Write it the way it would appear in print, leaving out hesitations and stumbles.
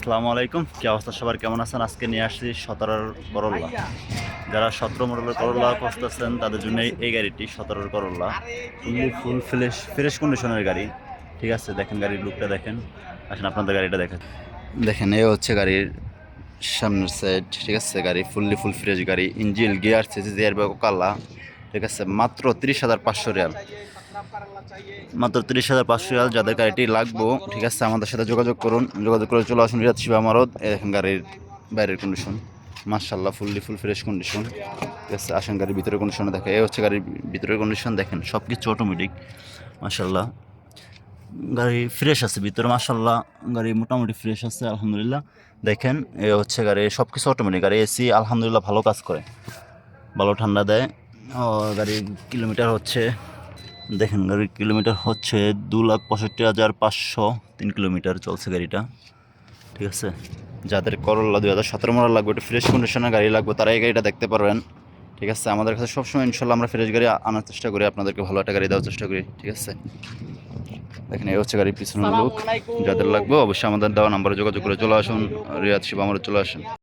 আসসালামু আলাইকুম, কি অবস্থা সবার, কেমন আছেন? আজকে নিয়ে আসছি 17 করল্লা। যারা 17 মডেলের করল্লা খুঁজতেছেন তাদের জন্য এই গাড়িটি 17 করল্লা ফুল ফ্রেশ কন্ডিশনের গাড়ি। ঠিক আছে, দেখেন গাড়ির লুকটা দেখেন। আসেন আপনাদের গাড়িটা দেখেন। দেখেন এই হচ্ছে গাড়ির সামনের সাইড। ঠিক আছে, গাড়ি ফুল ফ্রেশ গাড়ি, ইঞ্জিল গিয়ার সিসি গিয়ার ব্যাগ কালা। ঠিক আছে, মাত্র 30,500 রিয়াল। মাত্র 30,500 রিয়াল। যাদের গাড়িটি লাগবো, ঠিক আছে, আমাদের সাথে যোগাযোগ করুন। যোগাযোগ করে চলে আসুন রিয়াদ শিবা মারদ। এখন গাড়ির বাইরের কন্ডিশন মাশাআল্লাহ ফুল ফ্রেশ কন্ডিশন। ঠিক আছে, আসেন গাড়ির ভিতরের কন্ডিশনে দেখে। এই হচ্ছে গাড়ির ভিতরের কন্ডিশন দেখেন, সব কিছু অটোমেটিক মাশাআল্লাহ। গাড়ি ফ্রেশ আছে ভিতরে মাশাআল্লাহ। গাড়ি মোটামুটি ফ্রেশ আছে আলহামদুলিল্লাহ। দেখেন এ হচ্ছে গাড়ি, সব কিছু অটোমেটিক। গাড়ি এসি আলহামদুলিল্লাহ ভালো কাজ করে, ভালো ঠান্ডা দেয়। গাড়ির কিলোমিটার হচ্ছে, দেখেন গাড়ির কিলোমিটার হচ্ছে 2,65,503 কিলোমিটার চলছে গাড়িটা। ঠিক আছে, যাদের করল্লা 2017 মডেল লাগবে, একটু ফ্রেশ কন্ডিশনের গাড়ি লাগবে, তারা এই গাড়িটা দেখতে পারবেন। ঠিক আছে, আমাদের কাছে সবসময় ইনশাল্লাহ আমরা ফ্রেশ গাড়ি আনার চেষ্টা করি, আপনাদেরকে ভালো একটা গাড়ি দেওয়ার চেষ্টা করি। ঠিক আছে, দেখেন এই হচ্ছে গাড়ির পিছনের লুক। যাদের লাগবে অবশ্যই আমাদের দেওয়া নাম্বারে যোগাযোগ করে চলে আসুন, রিয়াদ শিবা আমরা চলে আসুন।